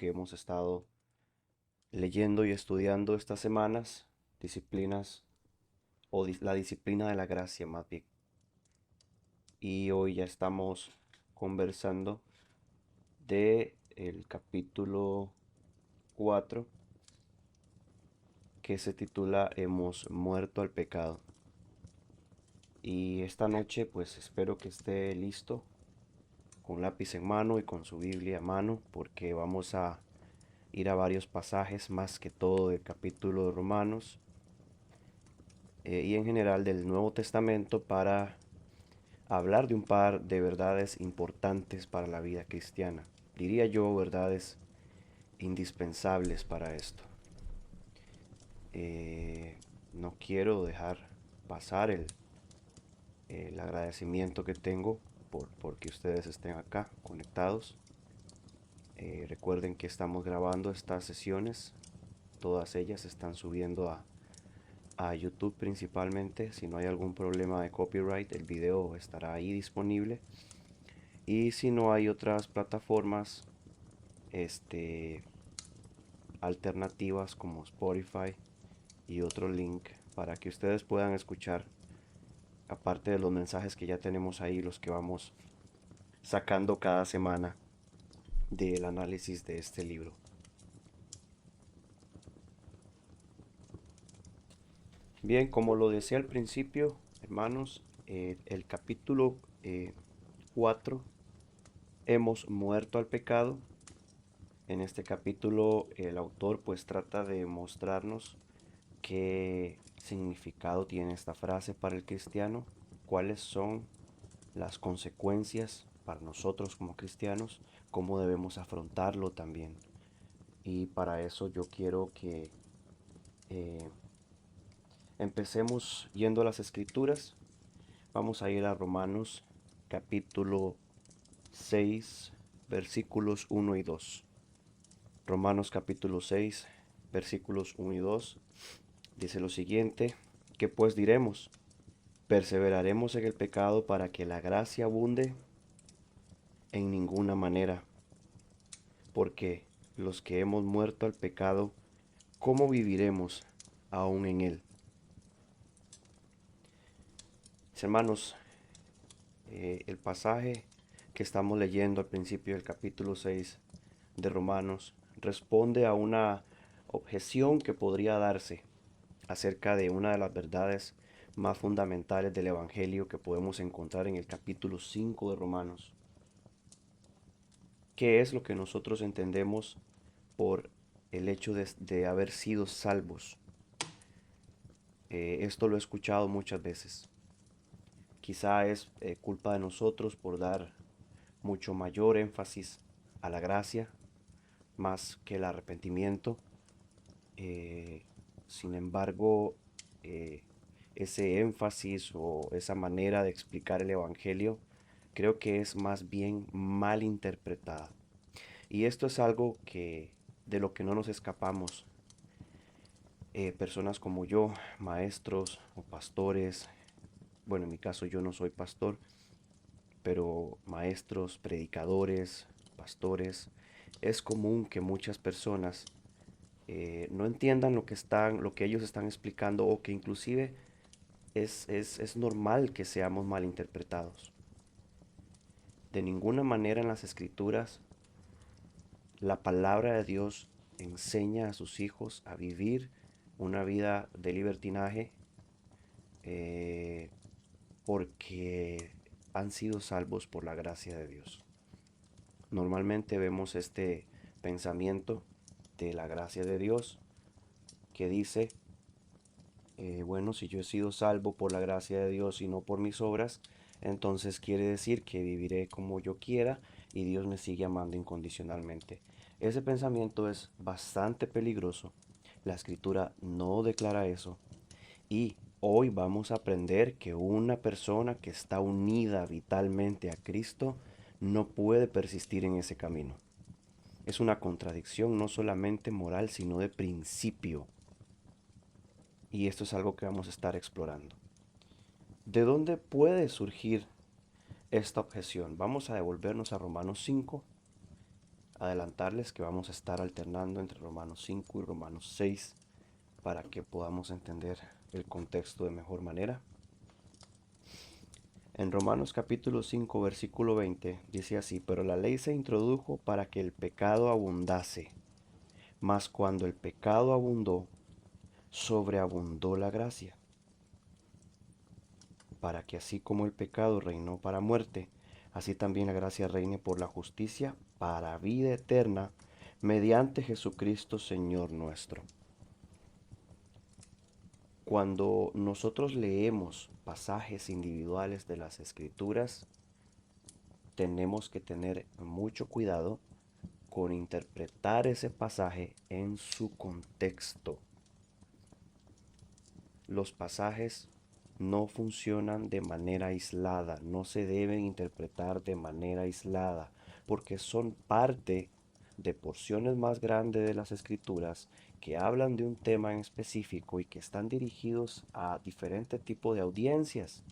hemos estado leyendo y estudiando estas semanas, disciplinas la disciplina de la gracia más bien. Y hoy ya estamos conversando de el capítulo 4 que se titula Hemos muerto al pecado. Y esta noche pues espero que esté listo con lápiz en mano y con su Biblia a mano porque vamos a ir a varios pasajes más que todo del capítulo de Romanos y en general del Nuevo Testamento para hablar de un par de verdades importantes para la vida cristiana. Diría yo verdades indispensables para esto. Eh, no quiero dejar pasar el agradecimiento que tengo porque ustedes estén acá conectados. Recuerden que estamos grabando estas sesiones, todas ellas están subiendo a YouTube principalmente. Si no hay algún problema de copyright, el video estará ahí disponible. Y si no hay otras plataformas este, alternativas como Spotify y otro link para que ustedes puedan escuchar, aparte de los mensajes que ya tenemos ahí, los que vamos sacando cada semana del análisis de este libro. Bien, como lo decía al principio, hermanos, el capítulo 4, hemos muerto al pecado. En este capítulo el autor pues trata de mostrarnos qué significado tiene esta frase para el cristiano, cuáles son las consecuencias para nosotros como cristianos, cómo debemos afrontarlo también. Y para eso yo quiero que eh, empecemos yendo a las escrituras. Vamos a ir a Romanos capítulo 6 versículos 1 y 2. Romanos capítulo 6 versículos 1 y 2 dice lo siguiente: ¿qué pues diremos? ¿Perseveraremos en el pecado para que la gracia abunde? En ninguna manera, porque los que hemos muerto al pecado, ¿cómo viviremos aún en él? Mis hermanos, el pasaje que estamos leyendo al principio del capítulo 6 de Romanos responde a una objeción que podría darse acerca de una de las verdades más fundamentales del Evangelio que podemos encontrar en el capítulo 5 de Romanos. ¿Qué es lo que nosotros entendemos por el hecho de haber sido salvos? Esto lo he escuchado muchas veces. Quizá es culpa de nosotros por dar mucho mayor énfasis a la gracia más que el arrepentimiento. Eh, Sin embargo, eh, ese énfasis o esa manera de explicar el Evangelio creo que es más bien mal interpretada. Y esto es algo que de lo que no nos escapamos. Personas como yo, maestros o pastores, bueno, en mi caso yo no soy pastor, pero maestros, predicadores, pastores, es común que muchas personas no entiendan lo que ellos están explicando, o que inclusive es normal que seamos malinterpretados. De ninguna manera en las escrituras la palabra de Dios enseña a sus hijos a vivir una vida de libertinaje eh, porque han sido salvos por la gracia de Dios. Normalmente vemos este pensamiento de la gracia de Dios que dice, bueno, si yo he sido salvo por la gracia de Dios y no por mis obras, entonces quiere decir que viviré como yo quiera y Dios me sigue amando incondicionalmente. Ese pensamiento es bastante peligroso. La escritura no declara eso. Y hoy vamos a aprender que una persona que está unida vitalmente a Cristo no puede persistir en ese camino. Es una contradicción no solamente moral, sino de principio. Y esto es algo que vamos a estar explorando. ¿De dónde puede surgir esta objeción? Vamos a devolvernos a Romanos 5, adelantarles que vamos a estar alternando entre Romanos 5 y Romanos 6 para que podamos entender el contexto de mejor manera. En Romanos capítulo 5, versículo 20, dice así: pero la ley se introdujo para que el pecado abundase, mas cuando el pecado abundó, sobreabundó la gracia, para que así como el pecado reinó para muerte, así también la gracia reine por la justicia para vida eterna, mediante Jesucristo Señor nuestro. Cuando nosotros leemos pasajes individuales de las Escrituras, tenemos que tener mucho cuidado con interpretar ese pasaje en su contexto. Los pasajes no funcionan de manera aislada, no se deben interpretar de manera aislada, porque son parte de porciones más grandes de las Escrituras que hablan de un tema en específico y que están dirigidos a diferentes tipos de audiencias.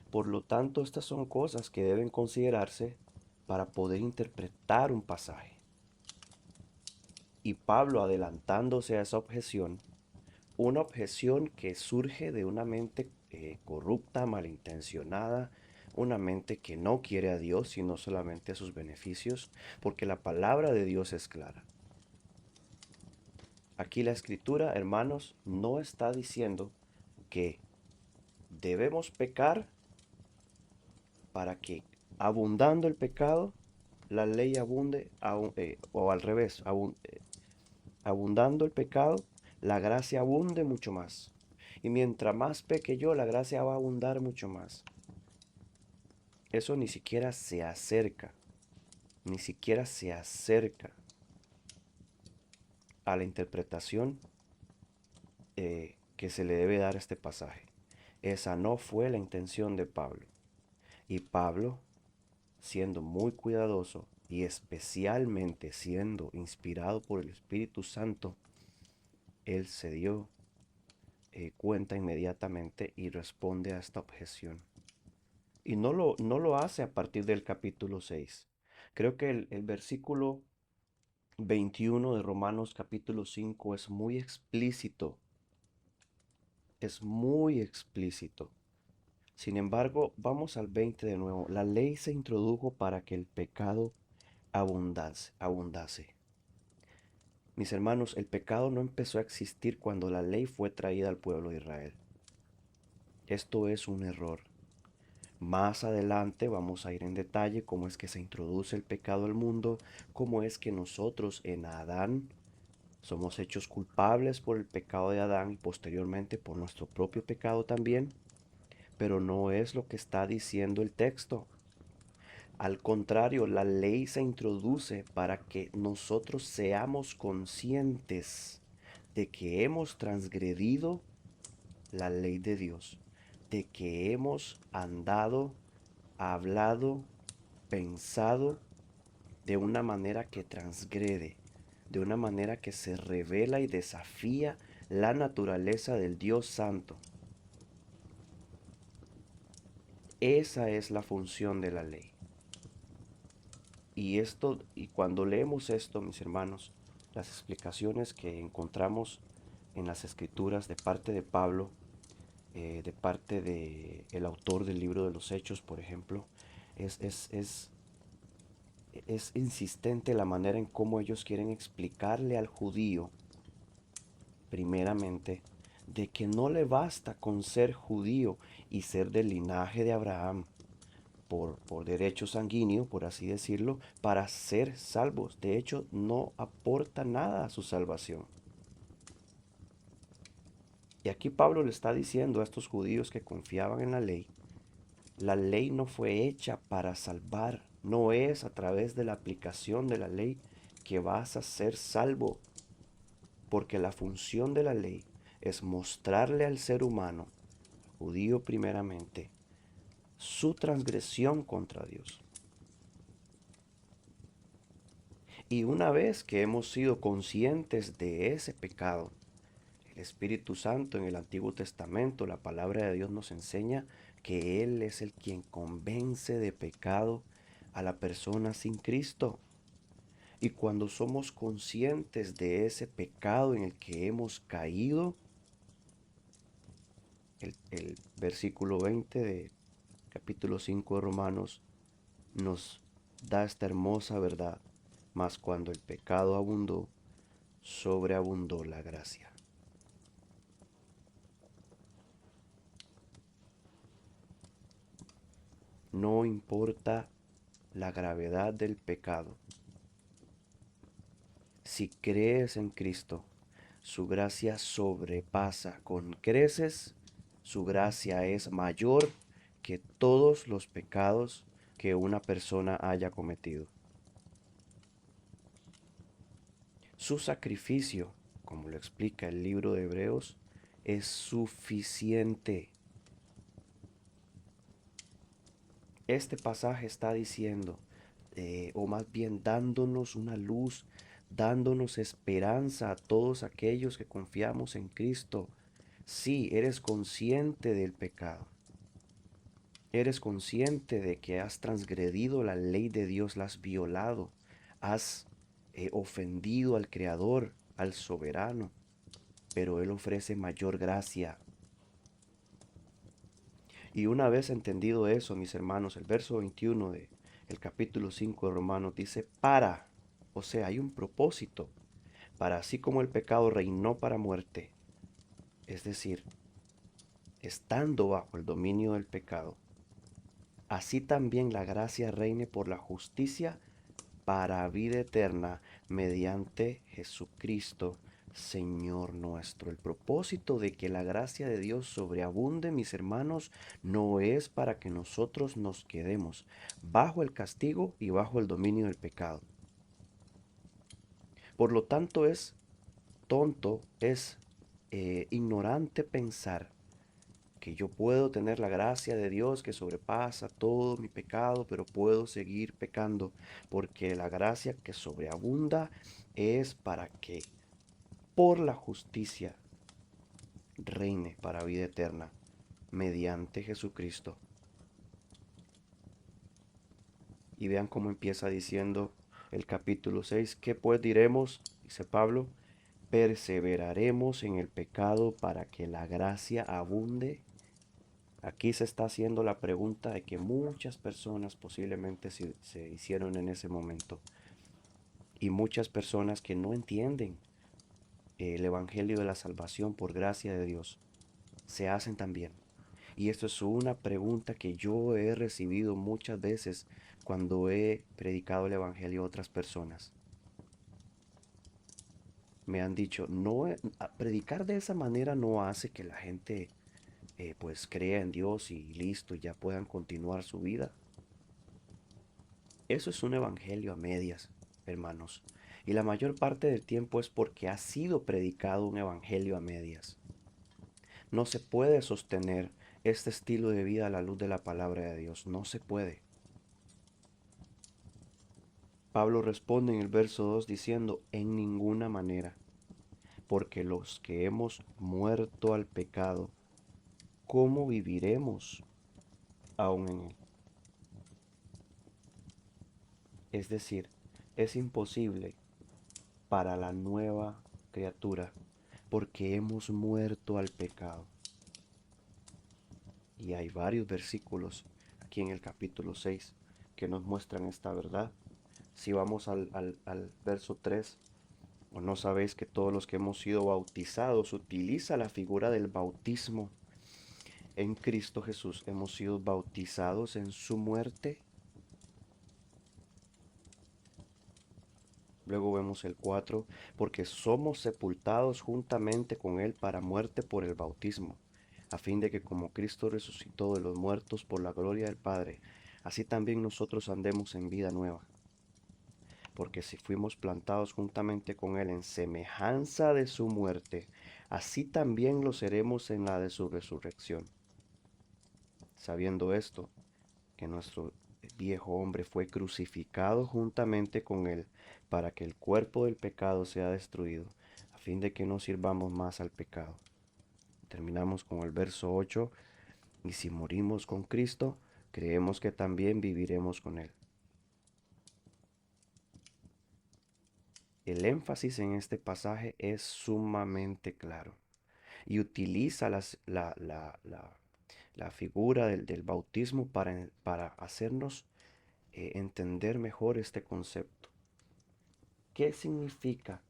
Por lo tanto, estas son cosas que deben considerarse para poder interpretar un pasaje. Y Pablo, adelantándose a esa objeción, una objeción que surge de una mente corrupta, malintencionada, una mente que no quiere a Dios sino solamente a sus beneficios, porque la palabra de Dios es clara. Aquí la escritura, hermanos, no está diciendo que debemos pecar para que, abundando el pecado, la ley abunde, o al revés, abundando el pecado, la gracia abunde mucho más. Y mientras más peque yo, la gracia va a abundar mucho más. Eso ni siquiera se acerca, ni siquiera se acerca a la interpretación que se le debe dar a este pasaje. Esa no fue la intención de Pablo. Y Pablo, siendo muy cuidadoso y especialmente siendo inspirado por el Espíritu Santo, él se dio cuenta inmediatamente y responde a esta objeción. Y no lo hace a partir del capítulo 6. Creo que el versículo 21 de Romanos capítulo 5 es muy explícito. Es muy explícito. Sin embargo, vamos al 20 de nuevo. La ley se introdujo para que el pecado abundase. Mis hermanos, el pecado no empezó a existir cuando la ley fue traída al pueblo de Israel. Esto es un error. Más adelante vamos a ir en detalle cómo es que se introduce el pecado al mundo, cómo es que nosotros en Adán somos hechos culpables por el pecado de Adán y posteriormente por nuestro propio pecado también, pero no es lo que está diciendo el texto. Al contrario, la ley se introduce para que nosotros seamos conscientes de que hemos transgredido la ley de Dios, de que hemos andado, hablado, pensado de una manera que transgrede, de una manera que se revela y desafía la naturaleza del Dios Santo. Esa es la función de la ley. Y cuando leemos esto, mis hermanos, las explicaciones que encontramos en las escrituras de parte de Pablo, de parte de el autor del libro de los Hechos, por ejemplo, es, es, es, es insistente la manera en cómo ellos quieren explicarle al judío, primeramente, de que no le basta con ser judío y ser del linaje de Abraham por derecho sanguíneo, por así decirlo, para ser salvos. De hecho, no aporta nada a su salvación. Y aquí Pablo le está diciendo a estos judíos que confiaban en la ley no fue hecha para salvar, no es a través de la aplicación de la ley que vas a ser salvo, porque la función de la ley es mostrarle al ser humano, judío primeramente, su transgresión contra Dios. Y una vez que hemos sido conscientes de ese pecado, el Espíritu Santo en el Antiguo Testamento, la palabra de Dios nos enseña que Él es el quien convence de pecado a la persona sin Cristo. Y cuando somos conscientes de ese pecado en el que hemos caído, el versículo 20 de capítulo 5 de Romanos nos da esta hermosa verdad. Mas cuando el pecado abundó, sobreabundó la gracia. No importa la gravedad del pecado. Si crees en Cristo, su gracia sobrepasa con creces, su gracia es mayor que todos los pecados que una persona haya cometido. Su sacrificio, como lo explica el libro de Hebreos, es suficiente. Este pasaje está diciendo, o más bien dándonos una luz, dándonos esperanza a todos aquellos que confiamos en Cristo. Sí, eres consciente del pecado. Eres consciente de que has transgredido la ley de Dios, la has violado, has ofendido al Creador, al soberano, pero Él ofrece mayor gracia. Y una vez entendido eso, mis hermanos, el verso 21 de el capítulo 5 de Romanos dice, o sea, hay un propósito, para así como el pecado reinó para muerte, es decir, estando bajo el dominio del pecado, así también la gracia reine por la justicia para vida eterna mediante Jesucristo, Señor nuestro. El propósito de que la gracia de Dios sobreabunde, mis hermanos, no es para que nosotros nos quedemos bajo el castigo y bajo el dominio del pecado. Por lo tanto, es tonto, es ignorante pensar que yo puedo tener la gracia de Dios que sobrepasa todo mi pecado, pero puedo seguir pecando, porque la gracia que sobreabunda es para que por la justicia reine para vida eterna mediante Jesucristo. Y vean cómo empieza diciendo el capítulo 6, ¿qué pues diremos? Dice Pablo, perseveraremos en el pecado para que la gracia abunde. Aquí se está haciendo la pregunta de que muchas personas posiblemente se hicieron en ese momento. Y muchas personas que no entienden el Evangelio de la salvación por gracia de Dios, se hacen también. Y esto es una pregunta que yo he recibido muchas veces cuando he predicado el Evangelio a otras personas. Me han dicho, no, predicar de esa manera no hace que la gente pues crea en Dios y listo, ya puedan continuar su vida. Eso es un evangelio a medias, hermanos. Y la mayor parte del tiempo es porque ha sido predicado un evangelio a medias. No se puede sostener este estilo de vida a la luz de la palabra de Dios. No se puede. Pablo responde en el verso 2 diciendo, en ninguna manera, porque los que hemos muerto al pecado, ¿cómo viviremos aún en él? Es decir, es imposible para la nueva criatura, porque hemos muerto al pecado. Y hay varios versículos aquí en el capítulo 6 que nos muestran esta verdad. Si vamos al verso 3, o no sabéis que todos los que hemos sido bautizados utiliza la figura del bautismo. En Cristo Jesús hemos sido bautizados en su muerte. Luego vemos el 4, porque somos sepultados juntamente con Él para muerte por el bautismo, a fin de que como Cristo resucitó de los muertos por la gloria del Padre, así también nosotros andemos en vida nueva. Porque si fuimos plantados juntamente con Él en semejanza de su muerte, así también lo seremos en la de su resurrección. Sabiendo esto, que nuestro viejo hombre fue crucificado juntamente con Él, para que el cuerpo del pecado sea destruido, a fin de que no sirvamos más al pecado. Terminamos con el verso 8, y si morimos con Cristo, creemos que también viviremos con Él. el énfasis en este pasaje es sumamente claro y utiliza la figura del bautismo para hacernos entender mejor este concepto. ¿Qué significa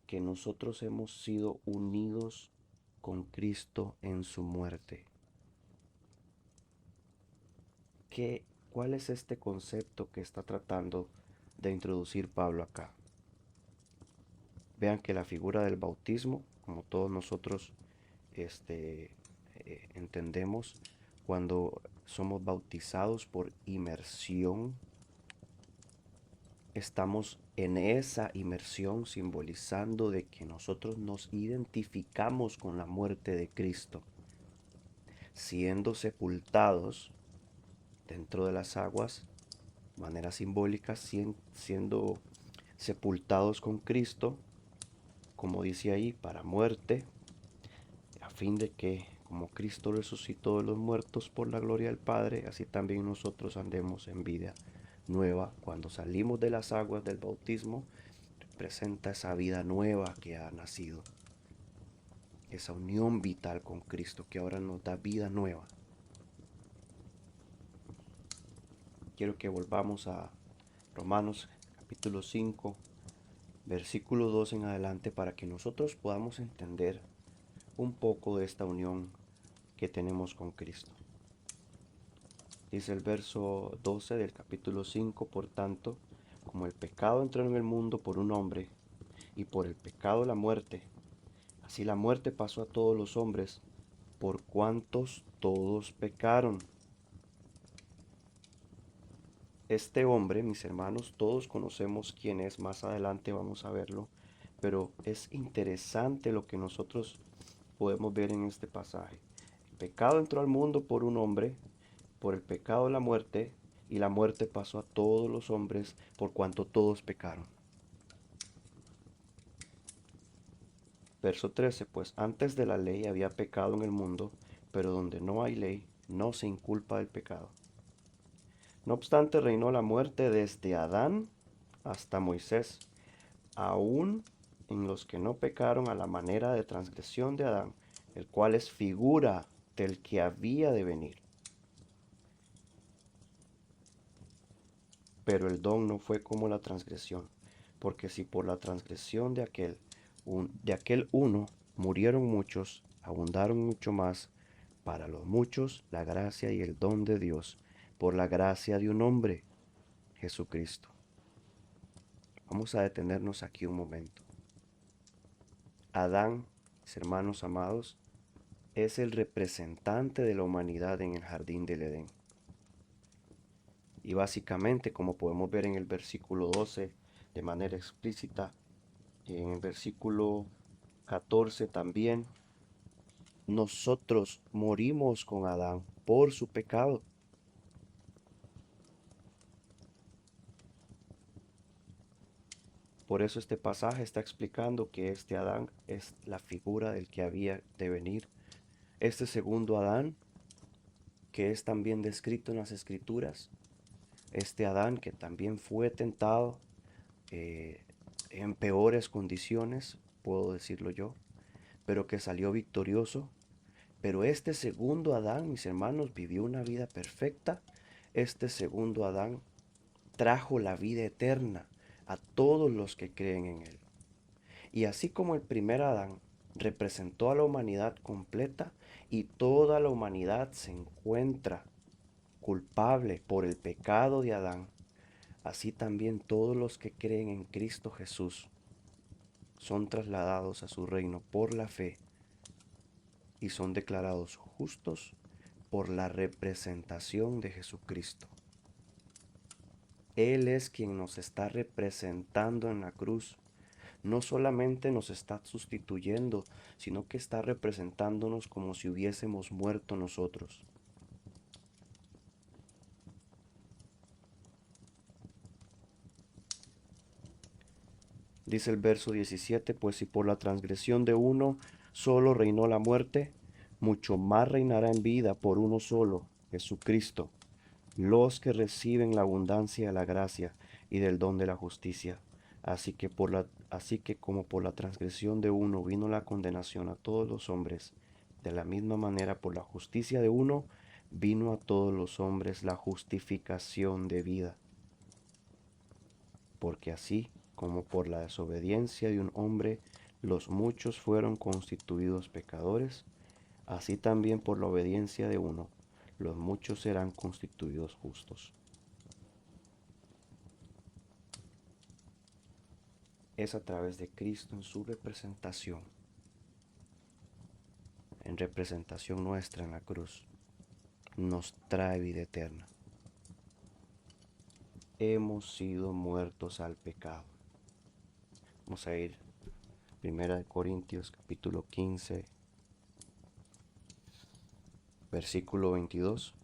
que nosotros hemos sido unidos con Cristo en su muerte? ¿Cuál es este concepto que está tratando de introducir Pablo acá? Vean que la figura del bautismo, como todos nosotros este, entendemos, cuando somos bautizados por inmersión, estamos en esa inmersión simbolizando de que nosotros nos identificamos con la muerte de Cristo, siendo sepultados dentro de las aguas, de manera simbólica, siendo sepultados con Cristo, como dice ahí, para muerte, a fin de que, como Cristo resucitó de los muertos por la gloria del Padre, así también nosotros andemos en vida nueva. Cuando salimos de las aguas del bautismo, representa esa vida nueva que ha nacido, esa unión vital con Cristo que ahora nos da vida nueva. Quiero que volvamos a Romanos capítulo 5, versículo 2 en adelante, para que nosotros podamos entender un poco de esta unión que tenemos con Cristo. Dice el verso 12 del capítulo 5: por tanto, como el pecado entró en el mundo por un hombre, y por el pecado la muerte, así la muerte pasó a todos los hombres, por cuantos todos pecaron. Este hombre, mis hermanos, todos conocemos quién es, más adelante vamos a verlo, pero es interesante lo que nosotros podemos ver en este pasaje. El pecado entró al mundo por un hombre, por el pecado la muerte, y la muerte pasó a todos los hombres por cuanto todos pecaron. Verso 13: pues antes de la ley había pecado en el mundo, pero donde no hay ley, no se inculpa del pecado. No obstante, reinó la muerte desde Adán hasta Moisés, aún en los que no pecaron a la manera de transgresión de Adán, el cual es figura del que había de venir. Pero el don no fue como la transgresión, porque si por la transgresión de aquel uno murieron muchos, abundaron mucho más para los muchos la gracia y el don de Dios, por la gracia de un hombre, Jesucristo. Vamos a detenernos aquí un momento. Adán, mis hermanos amados, es el representante de la humanidad en el jardín del Edén. Y básicamente, como podemos ver en el versículo 12 de manera explícita, y en el versículo 14 también, nosotros morimos con Adán por su pecado. Por eso este pasaje está explicando que este Adán es la figura del que había de venir. Este segundo Adán, que es también descrito en las Escrituras, este Adán que también fue tentado eh, en peores condiciones, puedo decirlo yo, pero que salió victorioso. Pero este segundo Adán, mis hermanos, vivió una vida perfecta. Este segundo Adán trajo la vida eterna a todos los que creen en él. Y así como el primer Adán representó a la humanidad completa y toda la humanidad se encuentra culpable por el pecado de Adán, así también todos los que creen en Cristo Jesús son trasladados a su reino por la fe y son declarados justos por la representación de Jesucristo. Él es quien nos está representando en la cruz. No solamente nos está sustituyendo, sino que está representándonos como si hubiésemos muerto nosotros. Dice el verso 17: pues si por la transgresión de uno solo reinó la muerte, mucho más reinará en vida por uno solo, Jesucristo, los que reciben la abundancia de la gracia y del don de la justicia. Así que por la Así que como por la transgresión de uno vino la condenación a todos los hombres, de la misma manera por la justicia de uno vino a todos los hombres la justificación de vida. Porque así como por la desobediencia de un hombre los muchos fueron constituidos pecadores, así también por la obediencia de uno los muchos serán constituidos justos. Es a través de Cristo en su representación, en representación nuestra en la cruz, nos trae vida eterna. Hemos sido muertos al pecado. Vamos a ir 1 Corintios capítulo 15, versículo 22.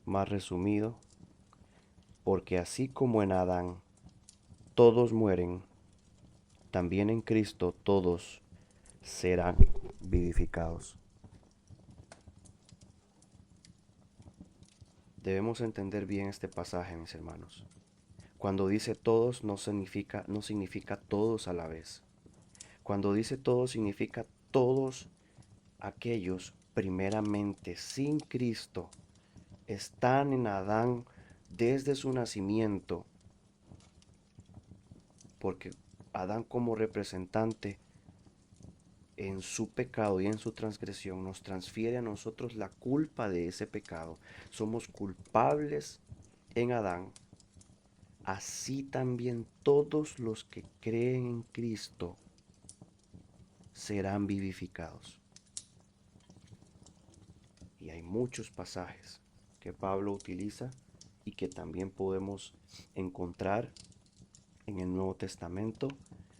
Más resumido, porque así como en Adán todos mueren, también en Cristo todos serán vivificados. Debemos entender bien este pasaje, mis hermanos. Cuando dice todos no significa todos a la vez. Cuando dice todos significa todos aquellos primeramente sin Cristo están en Adán desde su nacimiento, porque Adán como representante en su pecado y en su transgresión nos transfiere a nosotros la culpa de ese pecado. Somos culpables en Adán. Así también todos los que creen en Cristo serán vivificados. Y hay muchos pasajes que Pablo utiliza y que también podemos encontrar en el Nuevo Testamento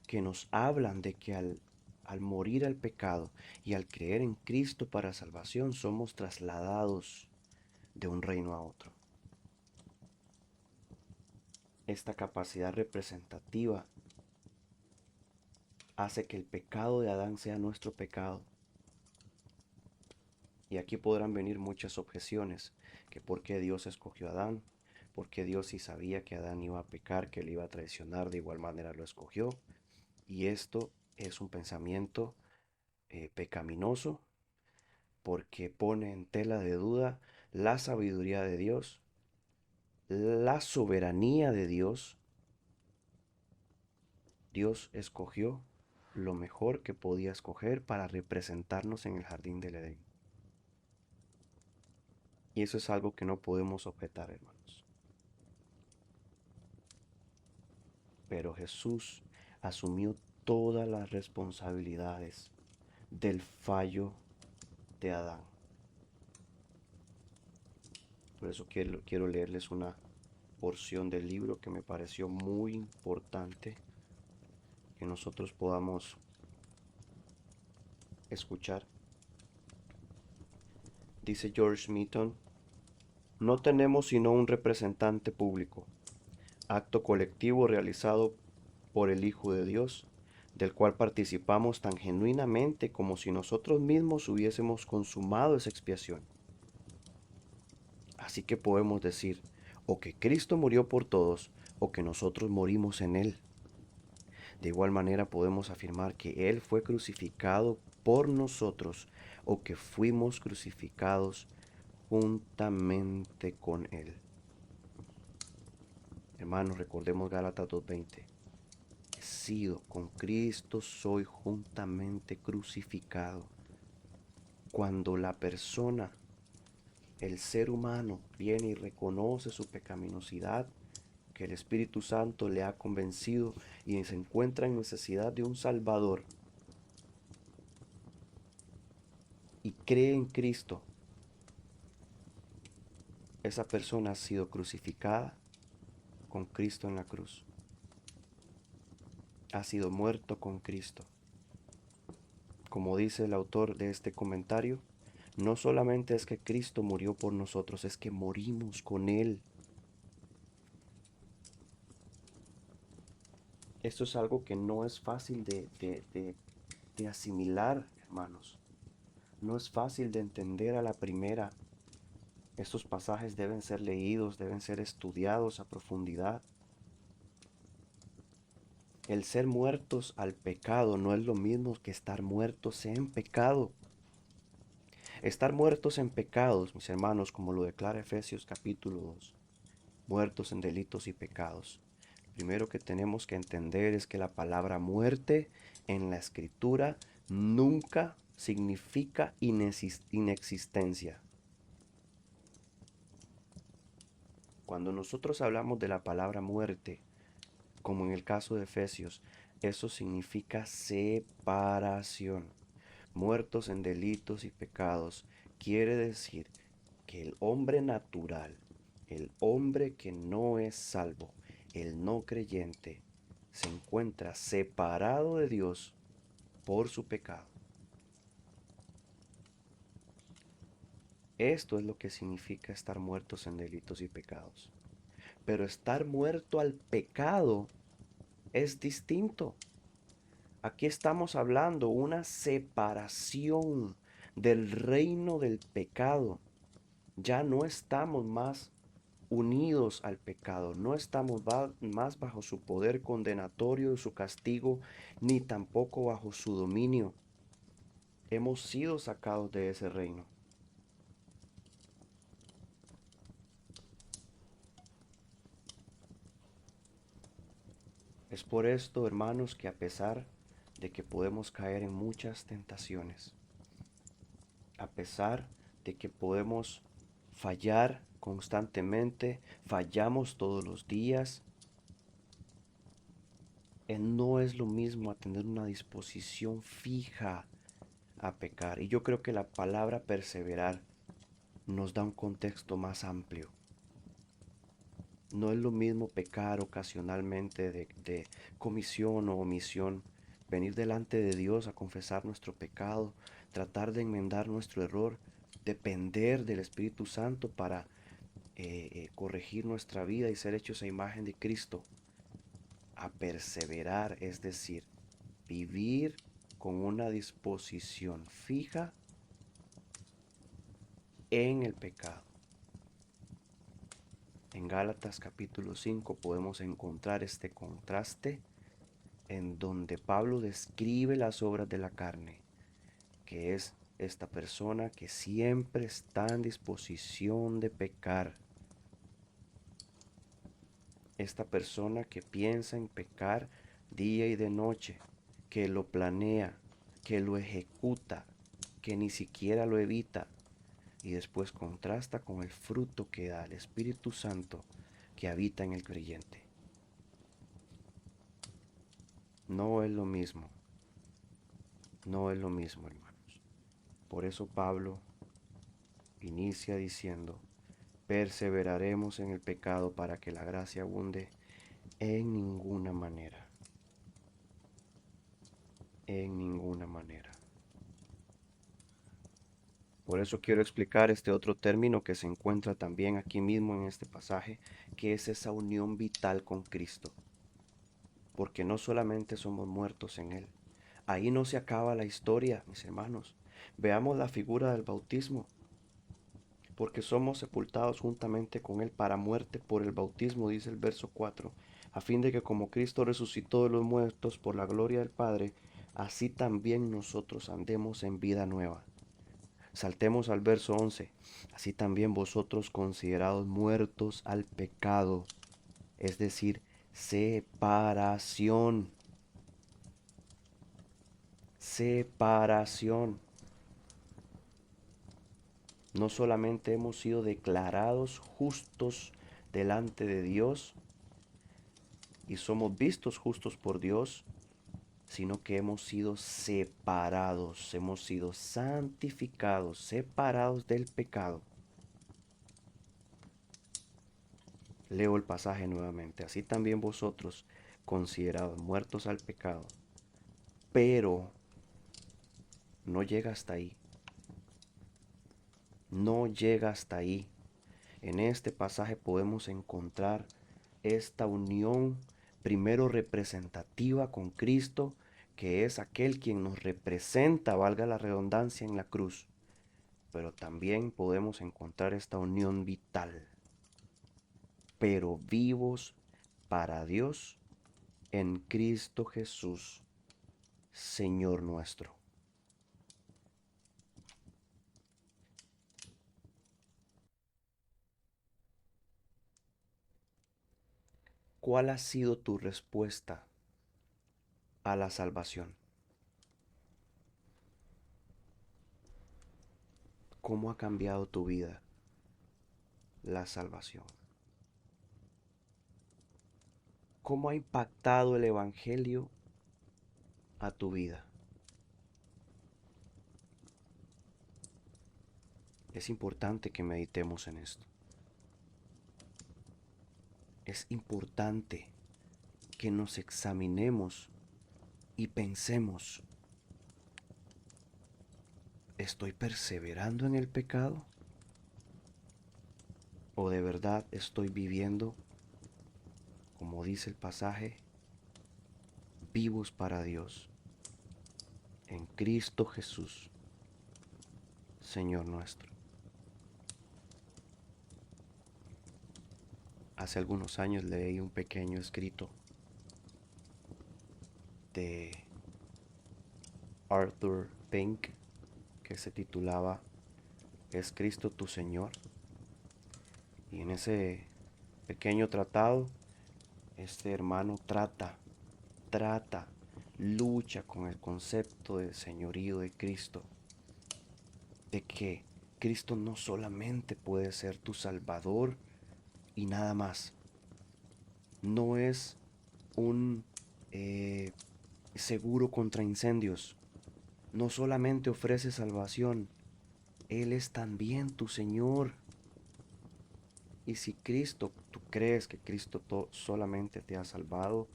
que nos hablan de que al morir al pecado y al creer en Cristo para salvación somos trasladados de un reino a otro. Esta capacidad representativa hace que el pecado de Adán sea nuestro pecado. Y aquí podrán venir muchas objeciones, que por qué Dios escogió a Adán, por qué Dios, si sabía que Adán iba a pecar, que le iba a traicionar, de igual manera lo escogió. Y esto es un pensamiento pecaminoso, porque pone en tela de duda la sabiduría de Dios, la soberanía de Dios. Dios escogió lo mejor que podía escoger para representarnos en el jardín del Edén. Y eso es algo que no podemos objetar, hermanos. Pero Jesús asumió todas las responsabilidades del fallo de Adán. Por eso quiero leerles una porción del libro que me pareció muy importante que nosotros podamos escuchar. Dice George Smeaton: no tenemos sino un representante público, acto colectivo realizado por el Hijo de Dios, del cual participamos tan genuinamente como si nosotros mismos hubiésemos consumado esa expiación. Así que podemos decir o que Cristo murió por todos o que nosotros morimos en Él. De igual manera podemos afirmar que Él fue crucificado por nosotros o que fuimos crucificados juntamente con Él. Hermanos, recordemos Gálatas 2:20. He sido con Cristo, soy juntamente crucificado. Cuando la persona, el ser humano, viene y reconoce su pecaminosidad, que el Espíritu Santo le ha convencido y se encuentra en necesidad de un Salvador y cree en Cristo, esa persona ha sido crucificada con Cristo en la cruz. Ha sido muerto con Cristo. Como dice el autor de este comentario, no solamente es que Cristo murió por nosotros, es que morimos con Él. Esto es algo que no es fácil de asimilar, hermanos. No es fácil de entender a la primera. Estos pasajes deben ser leídos, deben ser estudiados a profundidad. El ser muertos al pecado no es lo mismo que estar muertos en pecado. Estar muertos en pecados, mis hermanos, como lo declara Efesios capítulo 2, muertos en delitos y pecados. Primero que tenemos que entender es que la palabra muerte en la escritura nunca significa inexistencia. Cuando nosotros hablamos de la palabra muerte, como en el caso de Efesios, eso significa separación. Muertos en delitos y pecados quiere decir que el hombre natural, el hombre que no es salvo, el no creyente, se encuentra separado de Dios por su pecado. Esto es lo que significa estar muertos en delitos y pecados. Pero estar muerto al pecado es distinto. Aquí estamos hablando una separación del reino del pecado. Ya no estamos más unidos al pecado, no estamos más bajo su poder condenatorio, su castigo, ni tampoco bajo su dominio. Hemos sido sacados de ese reino. Es por esto, hermanos, que a pesar de que podemos caer en muchas tentaciones, a pesar de que podemos fallar constantemente, fallamos todos los días, no es lo mismo a tener una disposición fija a pecar. Y yo creo que la palabra perseverar nos da un contexto más amplio. No es lo mismo pecar ocasionalmente de comisión o omisión, venir delante de Dios a confesar nuestro pecado, tratar de enmendar nuestro error, depender del Espíritu Santo para corregir nuestra vida y ser hechos a imagen de Cristo, a perseverar, es decir, vivir con una disposición fija en el pecado. En Gálatas capítulo 5 podemos encontrar este contraste en donde Pablo describe las obras de la carne, que es esta persona que siempre está en disposición de pecar, esta persona que piensa en pecar día y de noche, que lo planea, que lo ejecuta, que ni siquiera lo evita, y después contrasta con el fruto que da el Espíritu Santo que habita en el creyente. No es lo mismo, no es lo mismo, hermanos. Por eso Pablo inicia diciendo, perseveraremos en el pecado para que la gracia abunde en ninguna manera, en ninguna manera. Por eso quiero explicar este otro término que se encuentra también aquí mismo en este pasaje, que es esa unión vital con Cristo. Porque no solamente somos muertos en Él. Ahí no se acaba la historia, mis hermanos. Veamos la figura del bautismo. Porque somos sepultados juntamente con Él para muerte por el bautismo, dice el verso 4, a fin de que como Cristo resucitó de los muertos por la gloria del Padre, así también nosotros andemos en vida nueva. Saltemos al verso 11. Así también vosotros considerados muertos al pecado, es decir, separación. Separación. No solamente hemos sido declarados justos delante de Dios y somos vistos justos por Dios, sino que hemos sido separados, hemos sido santificados, separados del pecado. Leo el pasaje nuevamente. Así también vosotros, considerados muertos al pecado, pero no llega hasta ahí. No llega hasta ahí. En este pasaje podemos encontrar esta unión primero representativa con Cristo, que es aquel quien nos representa, valga la redundancia, en la cruz. pero también podemos encontrar esta unión vital, pero vivos para Dios en Cristo Jesús, Señor nuestro. ¿Cuál ha sido tu respuesta a la salvación? ¿Cómo ha cambiado tu vida la salvación? ¿Cómo ha impactado el Evangelio a tu vida? Es importante que meditemos en esto. Es importante que nos examinemos y pensemos, ¿estoy perseverando en el pecado? ¿O de verdad estoy viviendo, como dice el pasaje, vivos para Dios, en Cristo Jesús, Señor nuestro? Hace algunos años leí un pequeño escrito de Arthur Pink que se titulaba ¿Es Cristo tu Señor? Y en ese pequeño tratado, este hermano trata, lucha con el concepto de señorío de Cristo, de que Cristo no solamente puede ser tu Salvador y nada más, no es un seguro contra incendios, no solamente ofrece salvación, Él es también tu Señor. Y si Cristo, tú crees que Cristo solamente te ha salvado,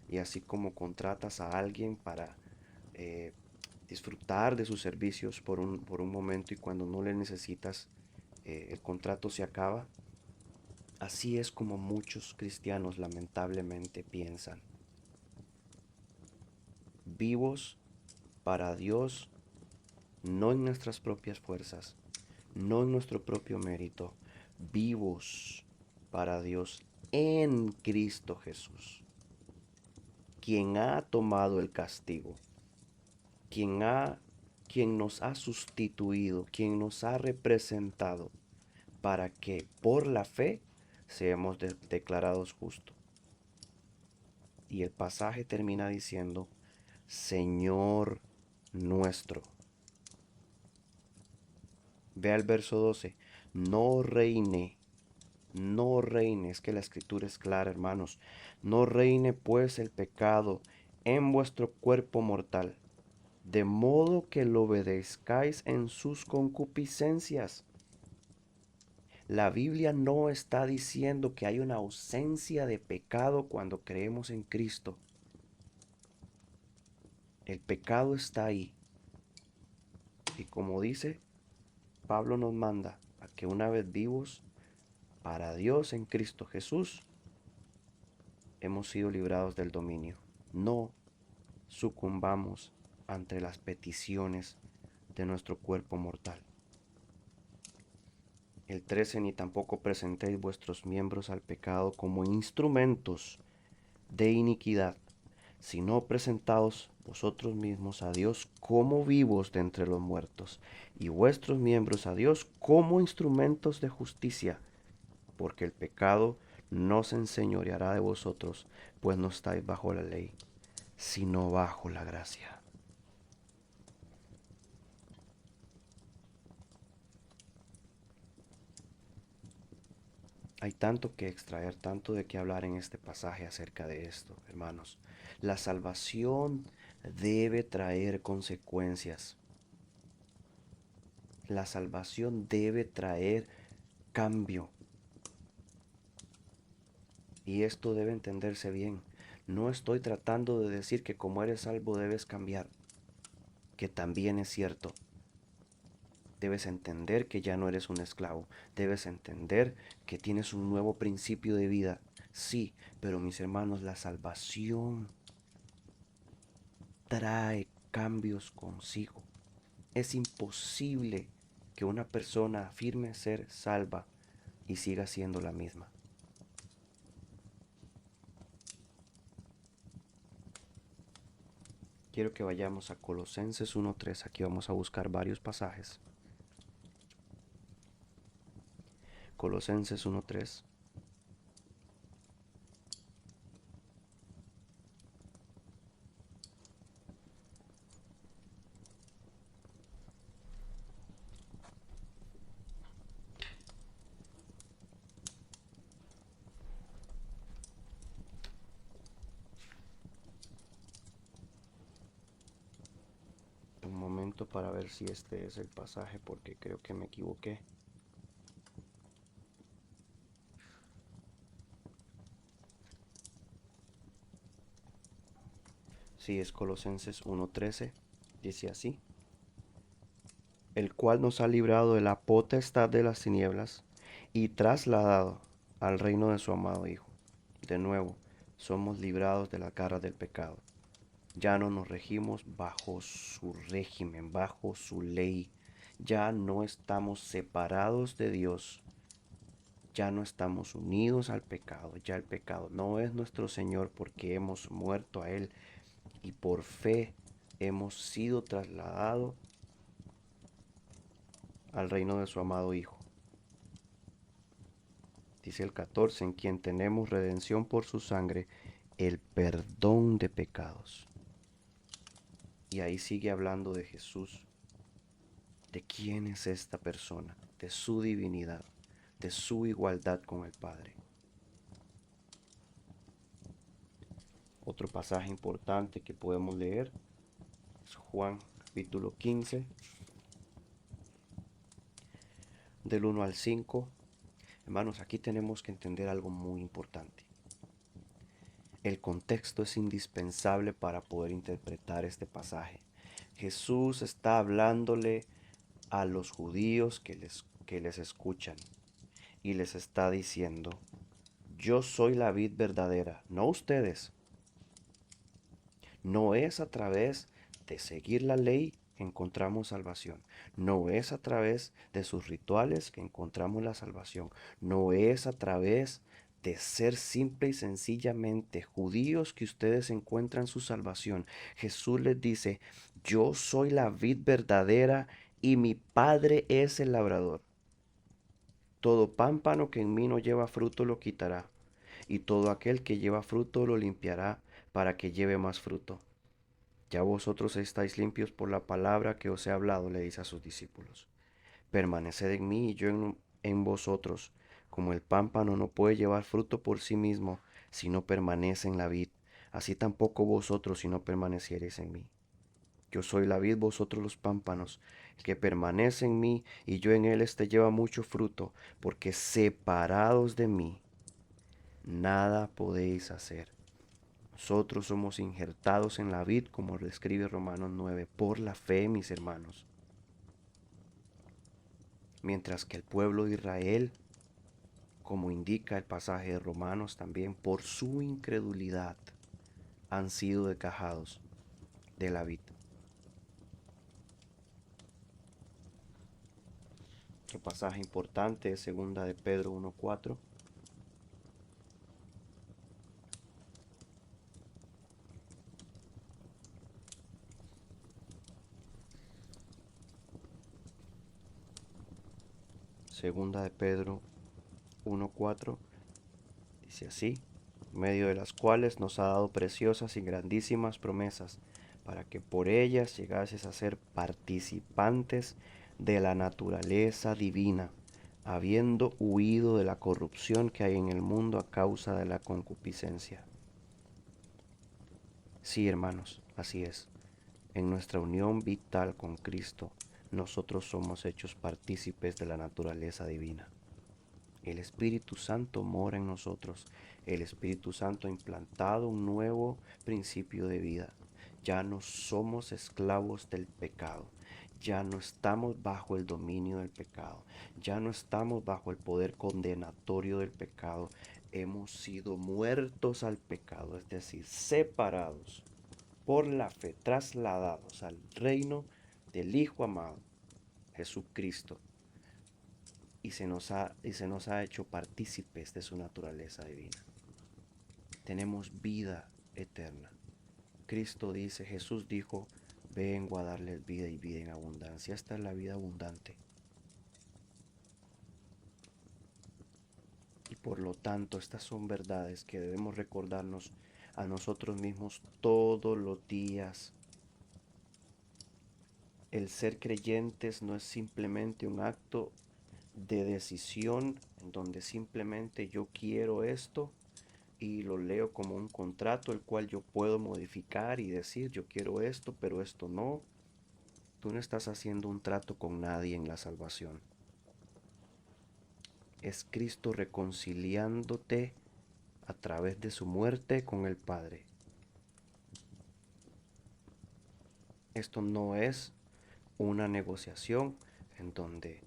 y así como contratas a alguien para eh, disfrutar de sus servicios por un momento y cuando no le necesitas, el contrato se acaba, así es como muchos cristianos lamentablemente piensan. Vivos para Dios, no en nuestras propias fuerzas, no en nuestro propio mérito, vivos para Dios en Cristo Jesús, quien ha tomado el castigo, quien ha quien nos ha sustituido, quien nos ha representado para que por la fe seamos declarados justos. Y el pasaje termina diciendo, Señor nuestro. Vea el verso 12. No reine, no reine. Es que la escritura es clara, hermanos. No reine pues el pecado en vuestro cuerpo mortal, de modo que lo obedezcáis en sus concupiscencias. La Biblia no está diciendo que hay una ausencia de pecado cuando creemos en Cristo. El pecado está ahí. Y como dice, Pablo nos manda a que una vez vivos para Dios en Cristo Jesús, hemos sido librados del dominio. No sucumbamos ante las peticiones de nuestro cuerpo mortal. El 13, ni tampoco presentéis vuestros miembros al pecado como instrumentos de iniquidad, sino presentaos vosotros mismos a Dios como vivos de entre los muertos, y vuestros miembros a Dios como instrumentos de justicia, porque el pecado no se enseñoreará de vosotros, pues no estáis bajo la ley, sino bajo la gracia. Hay tanto que extraer, tanto de qué hablar en este pasaje acerca de esto, hermanos. La salvación debe traer consecuencias. La salvación debe traer cambio. Y esto debe entenderse bien. No estoy tratando de decir que como eres salvo debes cambiar, que también es cierto. Debes entender que ya no eres un esclavo. Debes entender que tienes un nuevo principio de vida. Sí, pero mis hermanos, la salvación trae cambios consigo. Es imposible que una persona afirme ser salva y siga siendo la misma. Quiero que vayamos a Colosenses 1:3. Aquí vamos a buscar varios pasajes. Colosenses 1:3. Un momento para ver si este es el pasaje porque creo que me equivoqué. Sí, es Colosenses 1:13. Dice así: el cual nos ha librado de la potestad de las tinieblas y trasladado al reino de su amado Hijo. De nuevo, somos librados de la garra del pecado. Ya no nos regimos bajo su régimen, bajo su ley. Ya no estamos separados de Dios. Ya no estamos unidos al pecado. Ya el pecado no es nuestro Señor porque hemos muerto a Él y por fe hemos sido trasladados al reino de su amado Hijo. Dice el 14, en quien tenemos redención por su sangre, el perdón de pecados. Y ahí sigue hablando de Jesús, de quién es esta persona, de su divinidad, de su igualdad con el Padre. Otro pasaje importante que podemos leer es Juan capítulo 15, del 1 al 5. Hermanos, aquí tenemos que entender algo muy importante. El contexto es indispensable para poder interpretar este pasaje. Jesús está hablándole a los judíos que les escuchan y les está diciendo: yo soy la vid verdadera, no ustedes. No es a través de seguir la ley que encontramos salvación. No es a través de sus rituales que encontramos la salvación. No es a través de ser simple y sencillamente judíos que ustedes encuentran su salvación. Jesús les dice: yo soy la vid verdadera y mi Padre es el labrador. Todo pámpano que en mí no lleva fruto lo quitará, y todo aquel que lleva fruto lo limpiará para que lleve más fruto. Ya vosotros estáis limpios por la palabra que os he hablado, le dice a sus discípulos. Permaneced en mí y yo en vosotros. Como el pámpano no puede llevar fruto por sí mismo si no permanece en la vid, así tampoco vosotros si no permaneciereis en mí. Yo soy la vid, vosotros los pámpanos. El que permanece en mí y yo en él, este lleva mucho fruto, porque separados de mí, nada podéis hacer. Nosotros somos injertados en la vid, como describe Romanos 9, por la fe, mis hermanos. Mientras que el pueblo de Israel, como indica el pasaje de Romanos también, por su incredulidad han sido desgajados de la vid. Otro pasaje importante es 2 de Pedro 1:4. Segunda de Pedro 1:4 dice así: en medio de las cuales nos ha dado preciosas y grandísimas promesas, para que por ellas llegases a ser participantes de la naturaleza divina, habiendo huido de la corrupción que hay en el mundo a causa de la concupiscencia. Sí, hermanos, así es. En nuestra unión vital con Cristo, nosotros somos hechos partícipes de la naturaleza divina. El Espíritu Santo mora en nosotros. El Espíritu Santo ha implantado un nuevo principio de vida. Ya no somos esclavos del pecado. Ya no estamos bajo el dominio del pecado. Ya no estamos bajo el poder condenatorio del pecado. Hemos sido muertos al pecado, es decir, separados por la fe, trasladados al reino del Hijo amado. Jesucristo, y se nos ha hecho partícipes de su naturaleza divina. Tenemos vida eterna. Cristo dice, Jesús dijo, vengo a darles vida y vida en abundancia. Esta es la vida abundante. Y por lo tanto, estas son verdades que debemos recordarnos a nosotros mismos todos los días. El ser creyentes no es simplemente un acto de decisión en donde simplemente yo quiero esto y lo leo como un contrato el cual yo puedo modificar y decir yo quiero esto, pero esto no. Tú no estás haciendo un trato con nadie en la salvación. Es Cristo reconciliándote a través de su muerte con el Padre. Esto no es una negociación en donde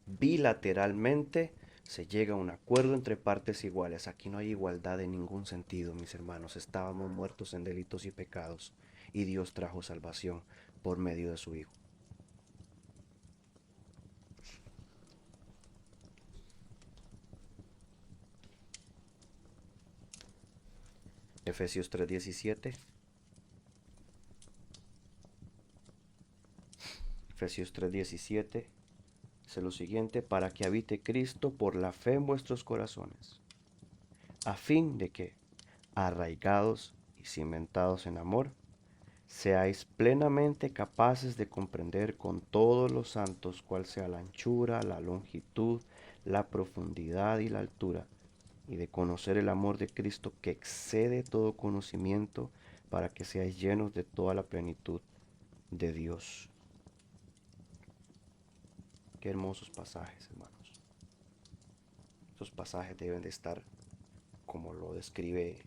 bilateralmente se llega a un acuerdo entre partes iguales. Aquí no hay igualdad en ningún sentido, mis hermanos. Estábamos muertos en delitos y pecados y Dios trajo salvación por medio de su Hijo. Efesios 3:17. Efesios 3:17 dice lo siguiente, para que habite Cristo por la fe en vuestros corazones, a fin de que, arraigados y cimentados en amor, seáis plenamente capaces de comprender con todos los santos cuál sea la anchura, la longitud, la profundidad y la altura, y de conocer el amor de Cristo que excede todo conocimiento, para que seáis llenos de toda la plenitud de Dios. Qué hermosos pasajes, hermanos. Estos pasajes deben de estar como lo describe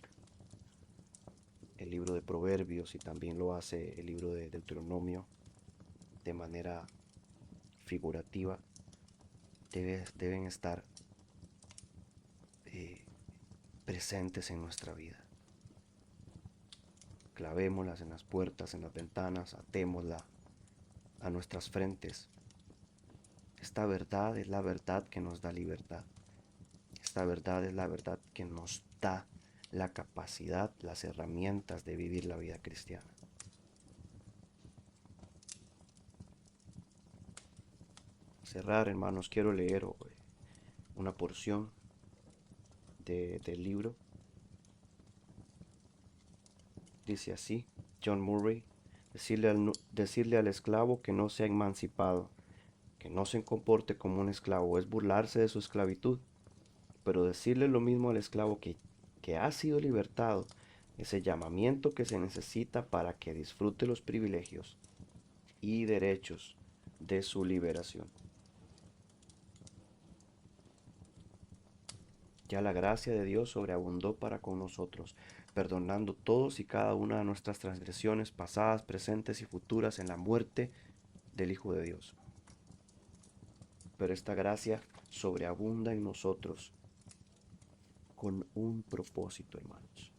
el libro de Proverbios y también lo hace el libro de Deuteronomio de manera figurativa. Deben estar eh, presentes en nuestra vida. Clavémoslas en las puertas, en las ventanas, atémosla a nuestras frentes. Esta verdad es la verdad que nos da libertad. Esta verdad es la verdad que nos da la capacidad, las herramientas de vivir la vida cristiana. Cerrar, hermanos, quiero leer una porción del libro. Dice así, John Murray, decirle al esclavo que no sea emancipado, que no se comporte como un esclavo, es burlarse de su esclavitud. Pero decirle lo mismo al esclavo que ha sido libertado es el llamamiento que se necesita para que disfrute los privilegios y derechos de su liberación. Ya la gracia de Dios sobreabundó para con nosotros, perdonando todos y cada una de nuestras transgresiones pasadas, presentes y futuras en la muerte del Hijo de Dios. Pero esta gracia sobreabunda en nosotros con un propósito, hermanos.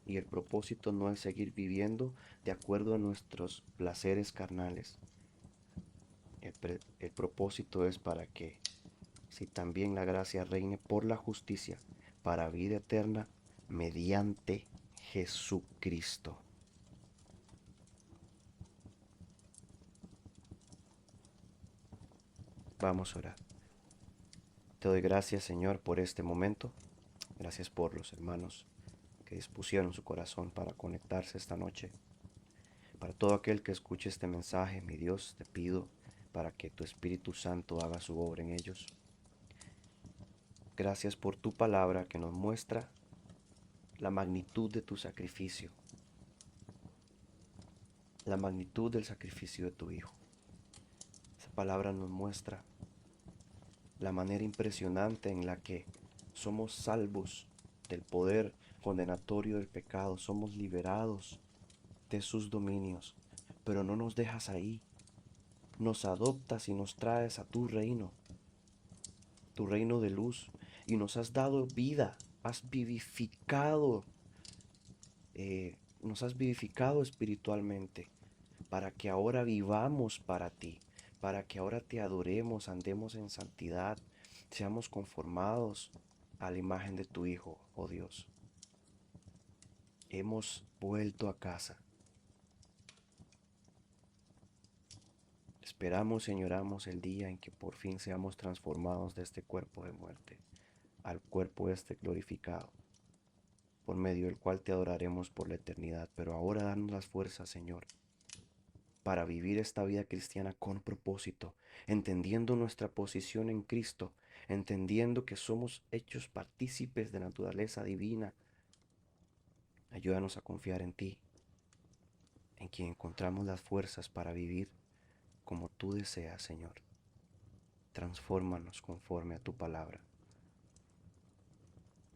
Y el propósito no es seguir viviendo de acuerdo a nuestros placeres carnales. El propósito es para que, si también la gracia reine por la justicia, para vida eterna, mediante Jesucristo. Vamos a orar. Te doy gracias, Señor, por este momento. Gracias por los hermanos que dispusieron su corazón para conectarse esta noche. Para todo aquel que escuche este mensaje, mi Dios, te pido para que tu Espíritu Santo haga su obra en ellos. Gracias por tu palabra que nos muestra la magnitud de tu sacrificio, la magnitud del sacrificio de tu Hijo. Esa palabra nos muestra la manera impresionante en la que somos salvos del poder condenatorio del pecado, somos liberados de sus dominios, pero no nos dejas ahí, nos adoptas y nos traes a tu reino de luz, y nos has dado vida, has vivificado, nos has vivificado espiritualmente, para que ahora vivamos para ti, para que ahora te adoremos, andemos en santidad, seamos conformados a la imagen de tu Hijo, oh Dios. Hemos vuelto a casa. Esperamos y añoramos el día en que por fin seamos transformados de este cuerpo de muerte al cuerpo este glorificado, por medio del cual te adoraremos por la eternidad. Pero ahora danos las fuerzas, Señor, para vivir esta vida cristiana con propósito, entendiendo nuestra posición en Cristo, entendiendo que somos hechos partícipes de naturaleza divina. Ayúdanos a confiar en ti, en quien encontramos las fuerzas para vivir como tú deseas, Señor. Transfórmanos conforme a tu palabra.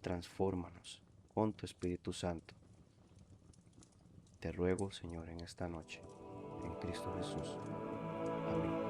Transfórmanos con tu Espíritu Santo. Te ruego, Señor, en esta noche, en Cristo Jesús. Amén.